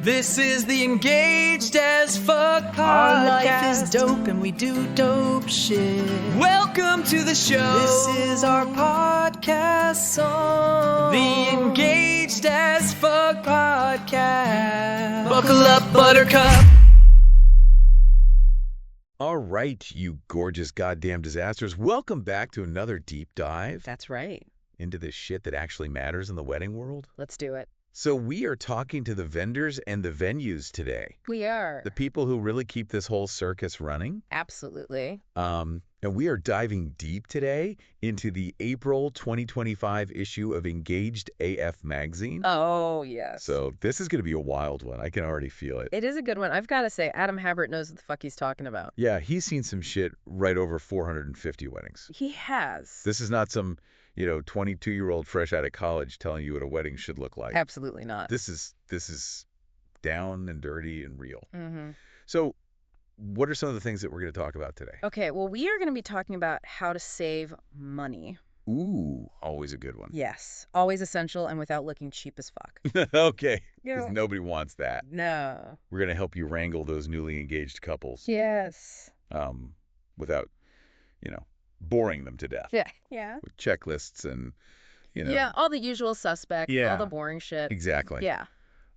This is the Engaged as Fuck podcast. Our life is dope and we do dope shit. Welcome to the show. This is our podcast song. The Engaged as Fuck podcast. Buckle up, buttercup. All right, you gorgeous goddamn disasters. Welcome back to another deep dive That's right. into this shit that actually matters in the wedding world. Let's do it. So we are talking to the vendors and the venues today. We are. The people who really keep this whole circus running. Absolutely. And we are diving deep today into the April 2025 issue of Engaged AF magazine. Oh, yes. So this is going to be a wild one. I can already feel it. It is a good one. I've got to say, Adam Habert knows what the fuck he's talking about. Yeah, he's seen some shit right over 450 weddings. He has. This is not some 22-year-old fresh out of college telling you what a wedding should look like. Absolutely not. This is down and dirty and real. Mm-hmm. So what are some of the things that we're going to talk about today? Okay, well, we are going to be talking about how to save money. Ooh, always a good one. Yes. Always essential and without looking cheap as fuck. Okay, Yeah. because nobody wants that. No. We're going to help you wrangle those newly engaged couples Yes. without, boring them to death Yeah. Yeah. with checklists and, Yeah, all the usual suspects, Yeah. all the boring shit. Exactly. Yeah.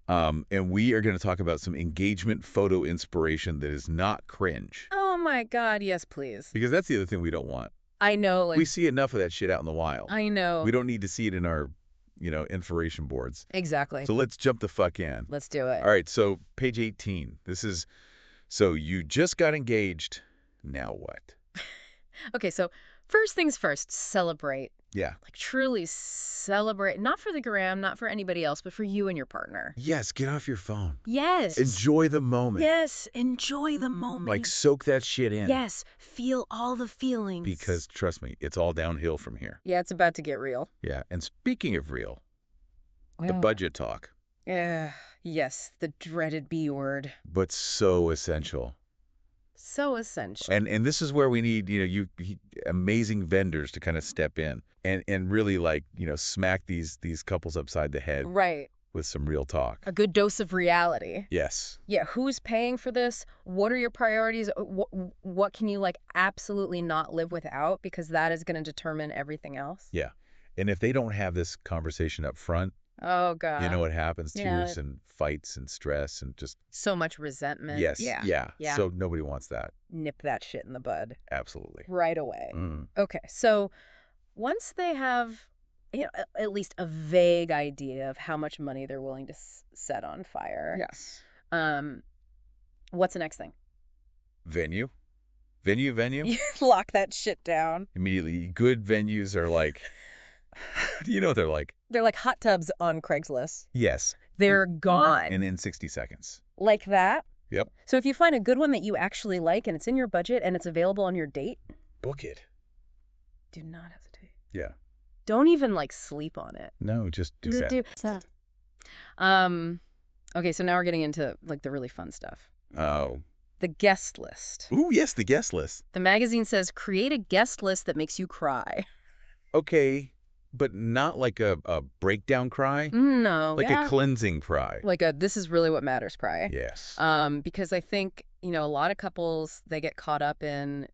And we are going to talk about some engagement photo inspiration that is not cringe. Oh my God, yes, please. Because that's the other thing we don't want. I know, We see enough of that shit out in the wild. I know. We don't need to see it in our, inspiration boards. Exactly. So let's jump the fuck in. Let's do it. All right, so page 18. So you just got engaged. Now what? Okay, so first things first, celebrate. Yeah. Like truly celebrate, not for the gram, not for anybody else, but for you and your partner. Yes, get off your phone. Yes. Enjoy the moment. Yes, enjoy the moment. Like soak that shit in. Yes, feel all the feelings. Because trust me, it's all downhill from here. Yeah, it's about to get real. Yeah. And speaking of real, the Well, budget talk, yes, the dreaded B word. but so essential. So essential. And this is where we need, amazing vendors to kind of step in and really smack these couples upside the head Right. with some real talk. A good dose of reality. Yes. Yeah, who's paying for this? What are your priorities? What can you absolutely not live without? Because that is going to determine everything else. Yeah. And if they don't have this conversation up front, Oh, God. you know what happens? yeah. Tears and fights and stress and just, So much resentment. yes. Yeah. Yeah. So nobody wants that. Nip that shit in the bud Absolutely. right away. Mm. Okay, so once they have at least a vague idea of how much money they're willing to set on fire. Yes. What's the next thing? Venue. Lock that shit down. Immediately. Good venues are like, they're like, They're like hot tubs on Craigslist. yes. They're gone. And in 60 seconds. Like that. Yep. So if you find a good one that you actually like and it's in your budget and it's available on your date, Book it. do not hesitate. Yeah. Don't even sleep on it. No, just do that. Okay, so now we're getting into the really fun stuff. Oh. The guest list. Ooh, yes, the guest list. The magazine says create a guest list that makes you cry. Okay, but not like a breakdown cry. No. Like a cleansing cry. Like a this is really what matters cry. Yes. Because I think, a lot of couples, they get caught up in,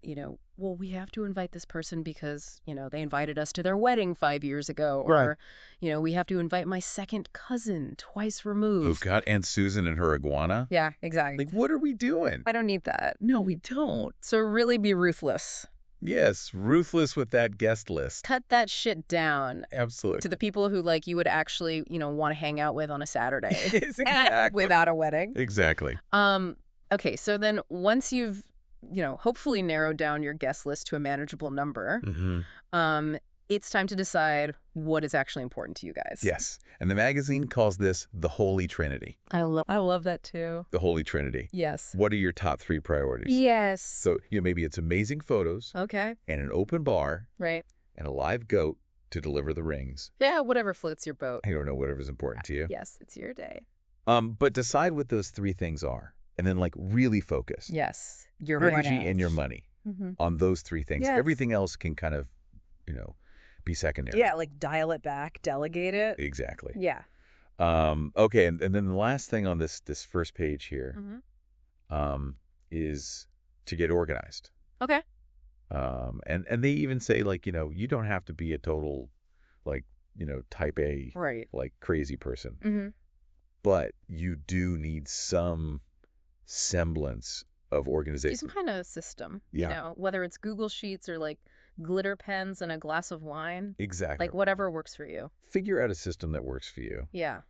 well, we have to invite this person because, they invited us to their wedding 5 years ago. Or, we have to invite my second cousin twice Oh, removed. God. Aunt Susan and her iguana? Yeah, exactly. Like, what are we doing? I don't need that. No, we don't. So really be ruthless. Yes, ruthless with that guest list. Cut that shit down Absolutely. to the people who you would actually, want to hang out with on a Saturday. Yes, exactly. Without a wedding. Exactly. Okay, so then once you've, hopefully narrowed down your guest list to a manageable number, Mm-hmm. it's time to decide what is actually important to you guys. Yes. And the magazine calls this the Holy Trinity. I love that too. The Holy Trinity. Yes. What are your top 3 priorities? Yes. So, maybe it's amazing photos Okay. and an open bar Right. and a live goat to deliver the rings. Yeah, whatever floats your boat. I don't know, whatever's important to you. Yes, it's your day. But decide what those 3 things are and then really focus Yes. Your energy and your money Mm-hmm. on those 3 things. Yes. Everything else can kind of, be secondary. Yeah, dial it back, delegate it. Exactly. Yeah. Okay, and then the last thing on this first page here Mm-hmm. is to get organized. Okay. And they even say, like, you don't have to be a total, like, type A, Right. like, crazy person, Mm-hmm. but you do need some semblance of Do organization. some kind of system, Yeah. whether it's Google Sheets or like glitter pens and a glass of wine, Exactly. like whatever works for you. Figure out a system that works for you, Yeah.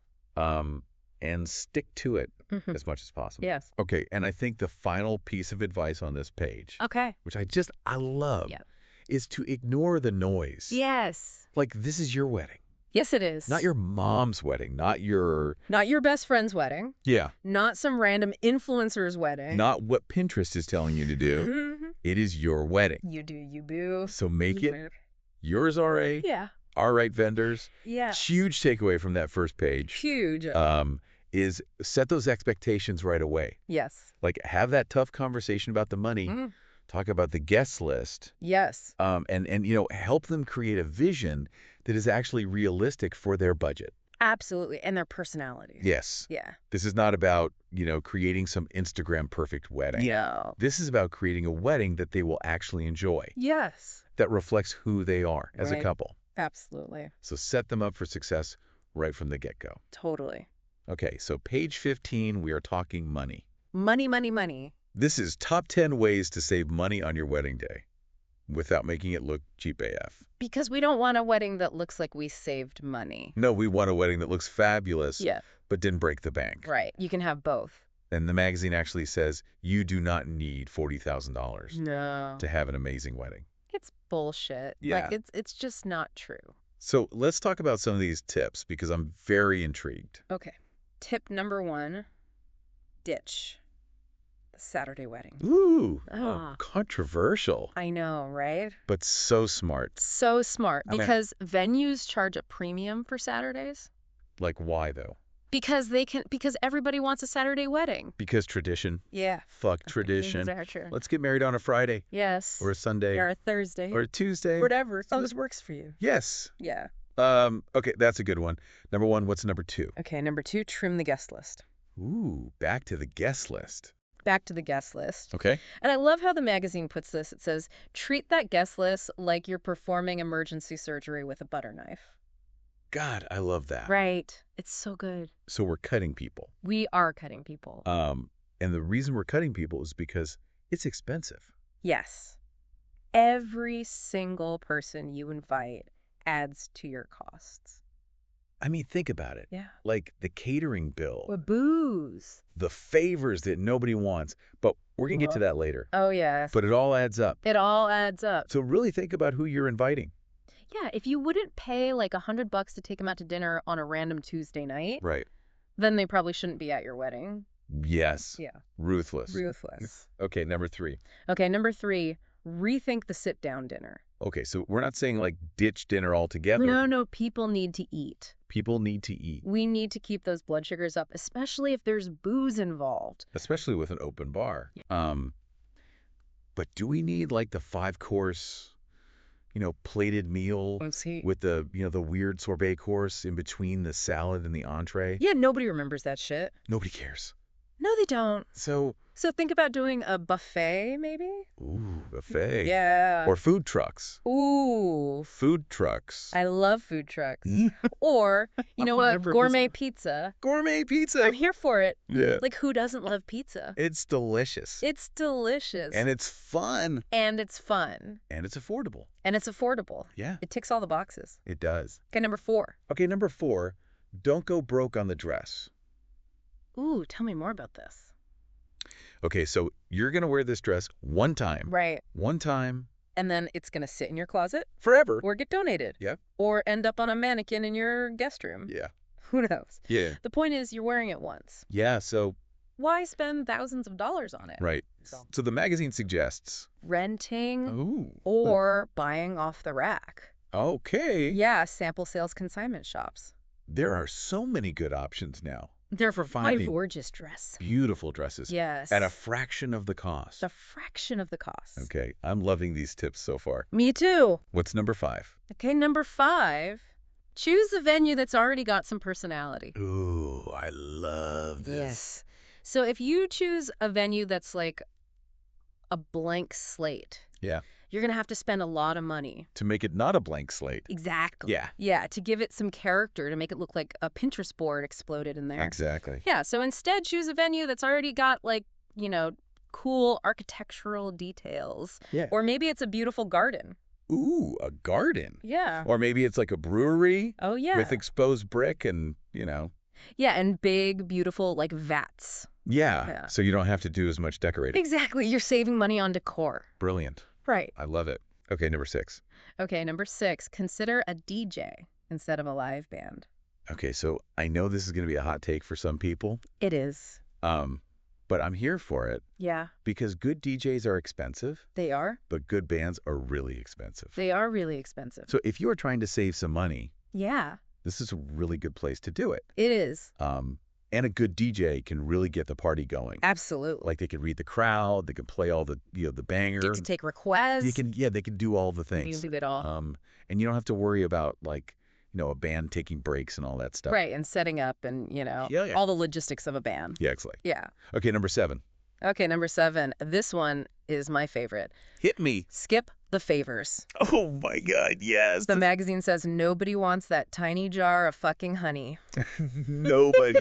and stick to it Mhm. as much as possible. Yes. Okay, and I think the final piece of advice on this page, Okay. which I love, Yep. is to ignore the noise. Yes. Like, this is your wedding, Yes, it is. not your mom's wedding, not your, Not your best friend's wedding, yeah, not some random influencer's wedding. not what Pinterest is telling you to do. Mhm. It is your wedding. You do, you boo. So make You it yours, RA. Yeah. All right, vendors. Yeah. Huge takeaway from that first page Huge. is set those expectations right away. Yes. Like, have that tough conversation about the money. Mhm. Talk about the guest list. Yes. And help them create a vision that is actually realistic for their budget. Absolutely. And their personalities. Yes. Yeah. This is not about, creating some Instagram perfect wedding. Yeah. This is about creating a wedding that they will actually enjoy, Yes. that reflects who they are as a Right. couple. Absolutely. So set them up for success right from the get-go. Totally. Okay, so page 15, we are talking money. Money, money, money. This is top 10 ways to save money on your wedding day without making it look cheap AF. Because we don't want a wedding that looks like we saved money. No, we want a wedding that looks fabulous, Yeah. but didn't break the bank. Right. You can have both. And the magazine actually says you do not need $40,000 No. to have an amazing wedding. It's bullshit. Yeah. Like it's just not true. So let's talk about some of these tips because I'm very intrigued. Okay. Tip number 1, ditch the Saturday wedding. Ooh, Ah. controversial, I know, right? but so smart. So smart I mean- because venues charge a premium for Saturdays Like, why though? because everybody wants a Saturday wedding. Because tradition. Yeah. Fuck tradition. Exactly. Let's get married on a Friday Yes. or a Sunday or a Thursday. or a Tuesday. whatever. So this works for you. Yes. Yeah. Okay, that's a good one. Number 1, what's number 2? Okay, number 2, trim the guest list. Ooh, back to the guest list. Back to the guest list. Okay. And I love how the magazine puts this. It says, treat that guest list like you're performing emergency surgery with a butter knife. God, I love that. Right. It's so good. So we're cutting people. We are cutting people. And the reason we're cutting people is because it's expensive. Yes. Every single person you invite adds to your costs. I mean, think about it. Yeah. Like the catering bill, With booze. the favors that nobody wants. But we're going to get to that later. Oh, yes. But it all adds up. It all adds up. So really think about who you're inviting. Yeah, if you wouldn't pay like $100 to take them out to dinner on a random Tuesday night, Right. then they probably shouldn't be at your wedding. Yes. Yeah. Ruthless. Ruthless. Okay, number 3. Okay, number 3, rethink the sit-down dinner. Okay, so we're not saying like ditch dinner altogether. No, people need to eat. People need to eat, We need to keep those blood sugars up, especially if there's booze involved. especially with an open bar. But do we need like the 5-course, plated meal See. with the, the weird sorbet course in between the salad and the entree? Yeah, nobody remembers that shit. Nobody cares. No, they don't. So, So think about doing a buffet, maybe? ooh, buffet. Yeah. Or food trucks. Ooh. Food trucks. I love food trucks. Or, you know what? Never Gourmet pizza. Gourmet pizza. I'm here for it. Yeah. Like, who doesn't love pizza? It's delicious. It's delicious. And it's fun. And it's fun. And it's affordable. And it's affordable. Yeah, It ticks all the boxes. it does. Okay, number 4. Okay, number 4, don't go broke on the dress. Ooh, tell me more about this. Okay, so you're going to wear this dress one time. Right. One time. And then it's going to sit in your closet Forever. or get donated. Yeah. Or end up on a mannequin in your guest room. Yeah. Who knows? Yeah. The point is, you're wearing it once. Yeah, so, Why spend thousands of dollars on it? right. So- So the magazine suggests. Renting Ooh. or buying off the rack. Okay. Yeah, sample sales consignment shops. There are so many good options now They're for my finding gorgeous dress. beautiful dresses Yes. at a fraction of the cost. a fraction of the cost. Okay, I'm loving these tips so far. Me too. What's number 5? Okay, number 5, Choose a venue that's already got some personality. Ooh, I love this. Yes. So if you choose a venue that's like a blank slate, Yeah. you're going to have to spend a lot of money. To make it not a blank slate. Exactly. Yeah. Yeah, to give it some character, to make it look like a Pinterest board exploded in there. Exactly. Yeah, so instead choose a venue that's already got like, cool architectural details. Yeah. Or maybe it's a beautiful garden. Ooh, a garden. Yeah. Or maybe it's like a brewery Oh, yeah. with exposed brick and, Yeah, and big, beautiful, like vats. Yeah. Yeah. So you don't have to do as much decorating. Exactly. You're saving money on decor. Brilliant. Right. I love it. Okay, number 6. Okay, number 6, consider a DJ instead of a live band. Okay, so I know this is going to be a hot take for some people, It is. but I'm here for it Yeah, because good DJs are expensive, they are. but good bands are really expensive. They are really expensive. So if you are trying to save some money, Yeah, this is a really good place to do it. it is. And a good DJ can really get the party going. Absolutely. Like they can read the crowd, they can play all the the banger. Get to take requests. They can do all the You things. can do it all. And you don't have to worry about like, a band taking breaks and all that stuff. Right, and setting up and, Yeah. all the logistics of a band. Yeah, exactly. Yeah. Okay, number 7. Okay, number 7. This one is my favorite. Hit me. Skip the favors. Oh my God, yes. The magazine says nobody wants that tiny jar of fucking honey. Nobody.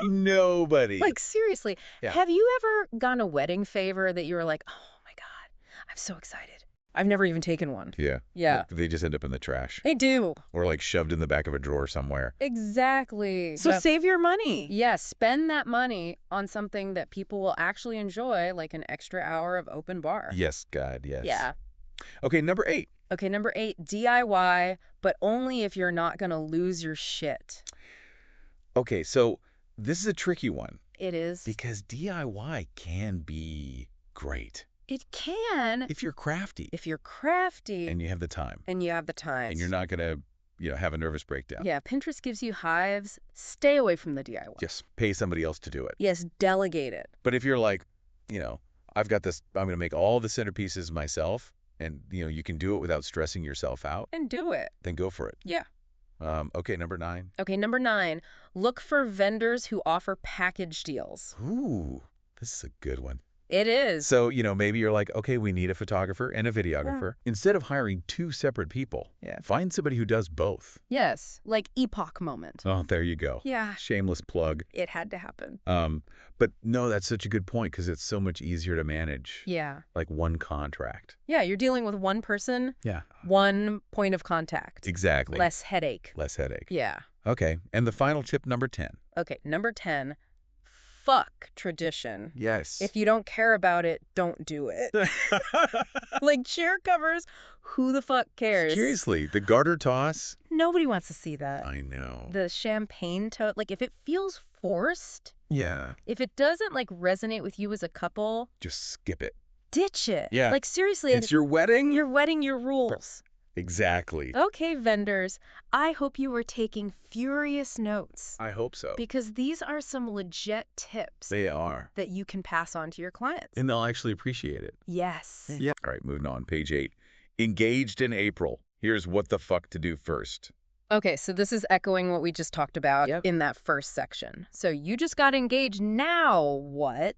Nobody. Like, seriously, Yeah. have you ever gotten a wedding favor that you were like, oh my God, I'm so excited? I've never even taken one. Yeah. Yeah. They just end up in the trash They do. or like shoved in the back of a drawer somewhere. Exactly. So save your money. Yeah, spend that money on something that people will actually enjoy, like an extra hour of open bar. Yes, God, yes. Yeah. Okay, number 8. Okay, number 8, DIY, but only if you're not going to lose your shit. Okay, so this is a tricky one It is. because DIY can be great It can if you're crafty if you're crafty and you have the time and you have the time. and you're not going to, have a nervous breakdown. Yeah, Pinterest gives you hives. Stay away from the DIY. Just pay somebody else to do it. Yes, delegate it. But if you're like, I've got this, I'm going to make all the centerpieces myself and, you can do it without stressing yourself out, And do it. then go for it. Yeah. Okay, number 9. Okay, number 9, look for vendors who offer package deals. Ooh, this is a good one. It is. So, maybe you're like, okay, we need a photographer and a videographer. Instead of hiring 2 separate people, find somebody who does both. Yes, like epoch moment. Oh, there you go. Yeah, Shameless plug. it had to happen. But no, that's such a good point because it's so much easier to manage. Yeah. Like one contract. Yeah, you're dealing with one person, Yeah. one point of contact. Exactly. Less headache. Less headache. Yeah. Okay. And the final tip, number 10. Okay, number 10, fuck tradition. Yes. If you don't care about it, don't do it. Like chair covers, who the fuck cares? Seriously, the garter toss. Nobody wants to see that. I know. The champagne tote, like if it feels forced, Yeah. if it doesn't like resonate with you as a couple, Just skip it. ditch it. Yeah. Like seriously, It's your wedding? your wedding, your rules. Exactly. Okay, vendors, I hope you were taking furious notes I hope so. because these are some legit tips They are. that you can pass on to your clients. And they'll actually appreciate it. Yes. Yeah. All right, moving on. Page 8. Engaged in April. Here's what the fuck to do first. Okay, so this is echoing what we just talked about Yep. in that first section. So you just got engaged. Now what?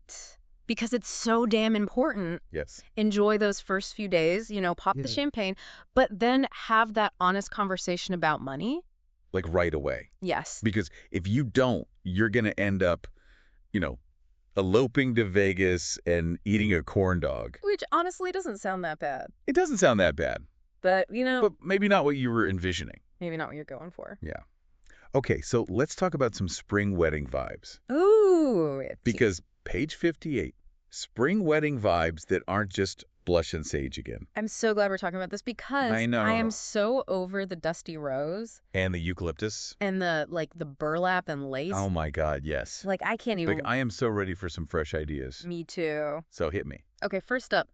Because it's so damn important. Yes. Enjoy those first few days, pop the champagne, but then have that honest conversation about money. Like right away. Yes. Because if you don't, you're going to end up, eloping to Vegas and eating a corn dog. Which honestly doesn't sound that bad. It doesn't sound that bad, But, but maybe not what you were envisioning. maybe not what you're going for. Yeah. Okay, so let's talk about some spring wedding vibes. Ooh. Because page 58, spring wedding vibes that aren't just blush and sage again. I'm so glad we're talking about this because I know. I am so over the dusty rose And the eucalyptus. and the burlap and lace. Oh my God, yes. Like I can't even. Like I am so ready for some fresh ideas. Me too. So hit me. Okay, first up,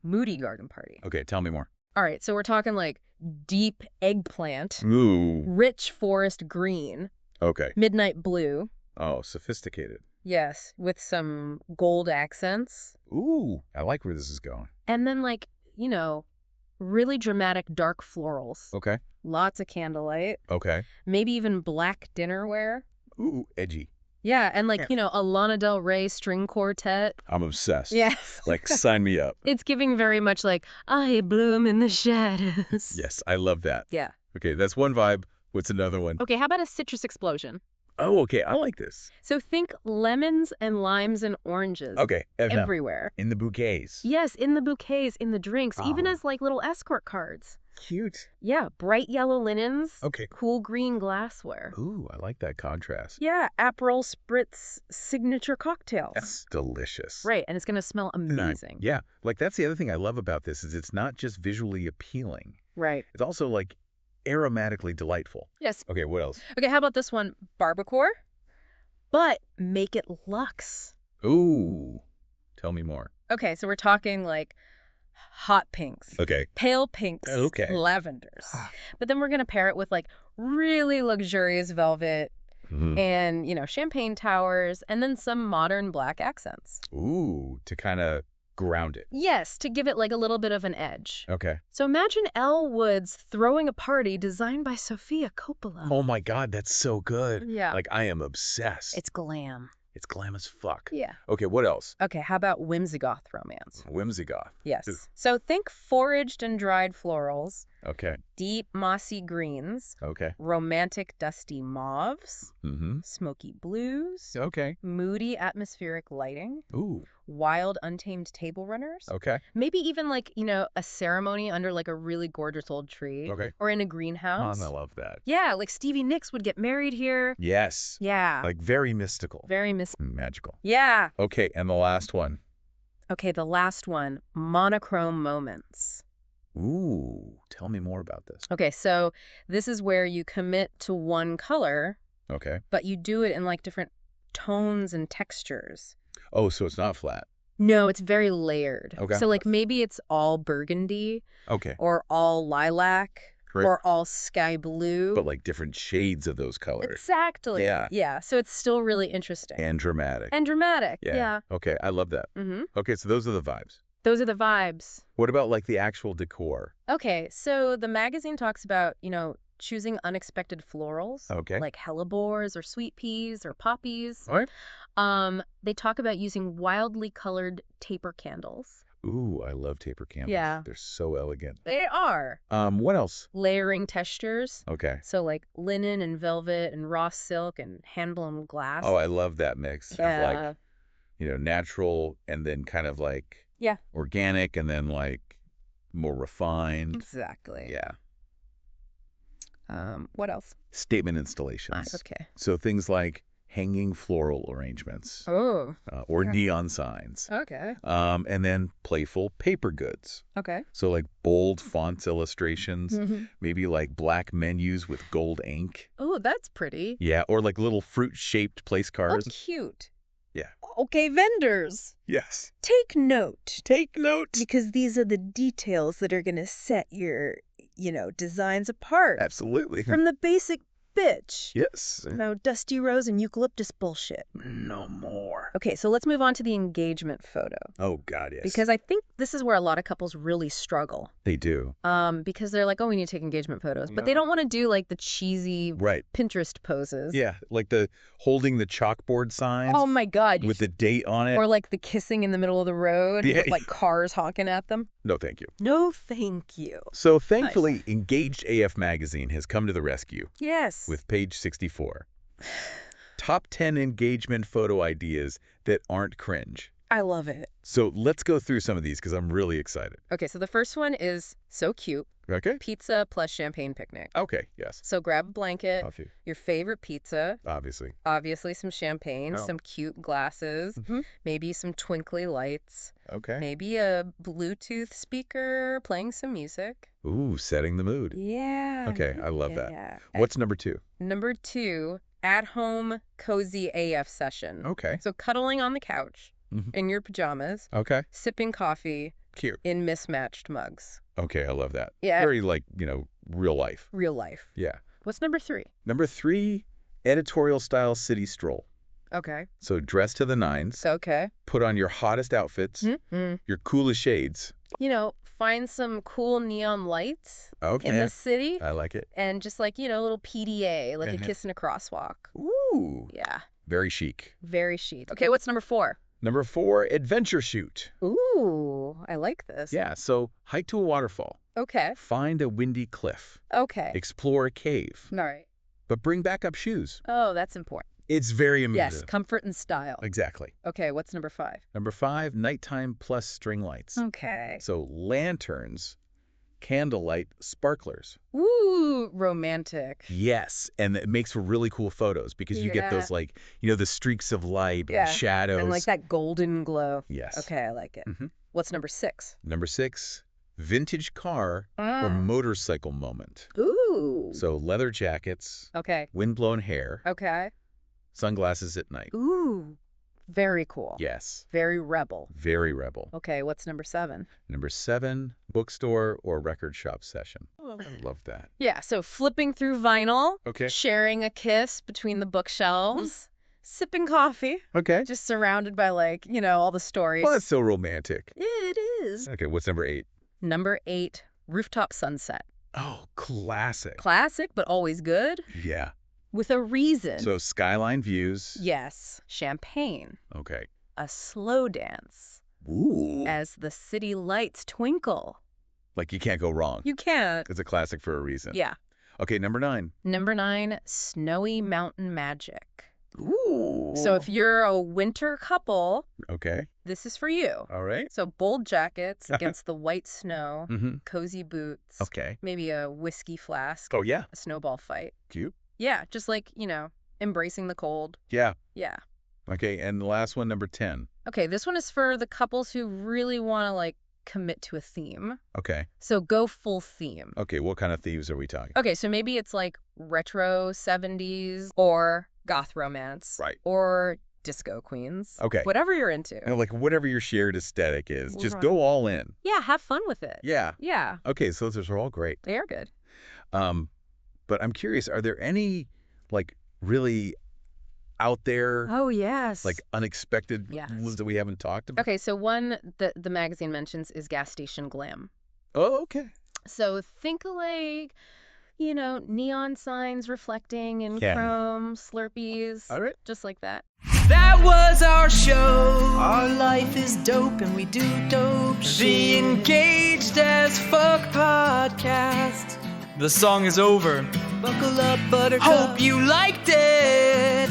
moody garden party. Okay, tell me more. All right, so we're talking like deep eggplant, Ooh. rich forest green, Okay. midnight blue. Oh, sophisticated. Yes, with some gold accents. Ooh, I like where this is going. And then really dramatic dark florals. Okay. Lots of candlelight. Okay. Maybe even black dinnerware. Ooh, edgy. Yeah, and like, a Lana Del Rey string quartet. I'm obsessed. Yes. Like, sign me up. It's giving very much like, I bloom in the shadows. Yes, I love that. Yeah. Okay, that's one vibe. What's another one? Okay, how about a citrus explosion? Oh, okay, I like this. So think lemons and limes and oranges. Okay, Everywhere. in the bouquets. Yes, in the bouquets, in the drinks, even Oh. as like little escort cards. Cute. Yeah, bright yellow linens. Okay. Cool green glassware. Ooh, I like that contrast. Yeah, Aperol Spritz signature cocktails. That's delicious. Right, and it's going to smell amazing. Yeah, like that's the other thing I love about this is it's not just visually appealing. Right. It's also like aromatically delightful. Yes. Okay, what else? Okay, how about this one? Barbacore, but make it luxe. Ooh, tell me more. Okay, so we're talking like hot pinks, Okay. pale pinks, Okay. lavenders. But then we're going to pair it with like really luxurious velvet Mhm. and, champagne towers and then some modern black accents. Ooh, to kind of ground it. Yes, to give it like a little bit of an edge. Okay. So imagine Elle Woods throwing a party designed by Sofia Coppola. Oh my God, that's so good. Yeah. Like I am obsessed. It's glam. It's glam as fuck. Yeah. Okay, what else? Okay, how about whimsigoth romance? Whimsigoth. Yes. Ooh. So think foraged and dried florals, Okay. deep mossy greens, Okay. romantic dusty mauves, Mm-hmm. smoky blues, Okay. moody atmospheric lighting, Ooh. wild untamed table runners. Okay. Maybe even like, a ceremony under like a really gorgeous old tree. Okay. Or in a Oh, greenhouse. I love that. Yeah, like Stevie Nicks would get married here. Yes. Yeah. Like very mystical. Very Magical. Yeah. Okay, and the last one. Okay, the last one, monochrome moments. Ooh, tell me more about this. Okay, so this is where you commit to one color, Okay. but you do it in like different tones and textures. Oh, so it's not flat. No, it's very layered. Okay. So like maybe it's all burgundy Okay. or all lilac Correct. or all sky blue. But like different shades of those colors. Exactly. Yeah. Yeah, so it's still really interesting. And dramatic. And dramatic. Yeah. Yeah. Okay, I love that. Mm-hmm. Okay, so those are the vibes. Those are the vibes. What about like the actual decor? Okay, so the magazine talks about, choosing unexpected florals. Okay. Like hellebores or sweet peas or poppies. All right. They talk about using wildly colored taper candles. Ooh, I love taper candles. Yeah. They're so elegant. They are. What else? Layering textures. Okay. So like linen and velvet and raw silk and hand-blown glass. Oh, I love that mix of Yeah. like, natural and then kind of like Yeah. organic and then like more refined. Exactly. Yeah. What else? Statement installations. Okay. So things like hanging floral arrangements Oh. or neon signs. Okay. And then playful paper goods. Okay. So like bold fonts illustrations, Mm-hmm. maybe like black menus with gold ink. Oh, that's pretty. Yeah, or like little fruit-shaped place cards. Oh, cute. Yeah. Okay, vendors, Yes. take note. Take note. Because these are the details that are going to set your, designs apart Absolutely. from the basic bitch. Yes. No dusty rose and eucalyptus bullshit. No more. Okay, so let's move on to the engagement photo. Oh, God, yes. Because I think this is where a lot of couples really struggle. they do. Because they're like, oh, we need to take engagement photos. But they No. don't want to do like the cheesy Right. Pinterest poses. Yeah, like the holding the chalkboard signs Oh my God. with the date on it. Or like the kissing in the middle of the road Yeah. with like cars honking at them. No, thank you. No, thank you. So thankfully, Engaged AF Magazine has come to the rescue Yes. with page 64. Top 10 engagement photo ideas that aren't cringe. I love it. So let's go through some of these because I'm really excited. Okay, so the first one is so cute. Okay? Pizza plus champagne picnic. Okay, yes. So grab a blanket, Coffee, your favorite pizza, obviously. obviously some champagne, Oh. some cute glasses, Mhm. maybe some twinkly lights, Okay. maybe a Bluetooth speaker playing some music. Ooh, setting the mood. Yeah. Okay, I love that. Yeah. What's number 2? Number 2, at-home cozy AF session. Okay. So cuddling on the couch Mhm. in your pajamas, Okay. sipping coffee Cute. in mismatched mugs. Okay, I love that. Yeah. Very like, real life. Real life. Yeah. What's number 3? Number 3, editorial style city stroll. Okay. So dress to the nines, So, okay. put on your hottest outfits, Mm-hmm. your coolest shades. find some cool neon lights Okay. in the city. I like it. And just like, a little PDA, like a kiss in a crosswalk. Ooh. Yeah. Very chic. Very chic. Okay, what's number 4? Number 4, adventure shoot. Ooh, I like this. Yeah, so hike to a waterfall. Okay. Find a windy cliff. Okay. Explore a cave. All right. But bring backup shoes. Oh, that's important. It's very Yes, immersive. comfort and style. Exactly. Okay, what's number 5? Number 5, nighttime plus string lights. Okay. So lanterns, candlelight, sparklers. Ooh, romantic. Yes, and it makes for really cool photos because you get those like, the streaks of light, Yeah. shadows. And like that golden glow. Yes. Okay, I like it. Mhm. What's number 6? Number 6, vintage car or motorcycle moment. Ooh. So leather jackets, Okay. windblown hair, Okay. sunglasses at night. Ooh. Very cool. Yes, Very rebel. very rebel. Okay, what's number 7? Number 7, bookstore or record shop session. Oh, I love that. Yeah, so flipping through vinyl, Okay. sharing a kiss between the bookshelves, sipping coffee, Okay. just surrounded by all the stories. Well, that's so romantic. It is. Okay, what's number 8? Number 8, rooftop sunset. Oh, classic. Classic, but always good, Yeah. with a reason. So skyline views. Yes, champagne, Okay. a slow dance Ooh. as the city lights twinkle. Like you can't go wrong. You can't. It's a classic for a reason. Yeah. Okay, number 9. Number 9, snowy mountain magic. Ooh. So if you're a winter couple, Okay. this is for you. All right. So bold jackets against the white snow, Mm-hmm. cozy boots, Okay. maybe a whiskey flask, Oh, yeah. a snowball fight. Cute. Yeah, just like, embracing the cold. Yeah. Yeah. Okay, and the last one, number 10. Okay, this one is for the couples who really want to commit to a theme. Okay. So go full theme. Okay, what kind of thieves are we talking? Okay, so maybe it's retro 70s or goth romance. Right. Or disco queens. Okay. Whatever you're into. Like whatever your shared aesthetic is, just Right. go all in. Yeah, have fun with it. Yeah. Yeah, Okay, so those are all great. they are good. But I'm curious, are there any really out there, Oh, yes. unexpected Yes. ones that we haven't talked about? Okay, so one that the magazine mentions is gas station glam. Oh, okay. So think neon signs reflecting in Yeah. chrome, Slurpees, All right. just like that. That was our show. Our life is dope and we do dope The shit. Engaged as Fuck podcast. The song is over. Buckle up, buttercup. Hope you liked it.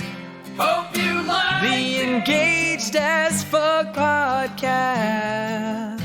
Hope you liked The Engaged as Fuck podcast.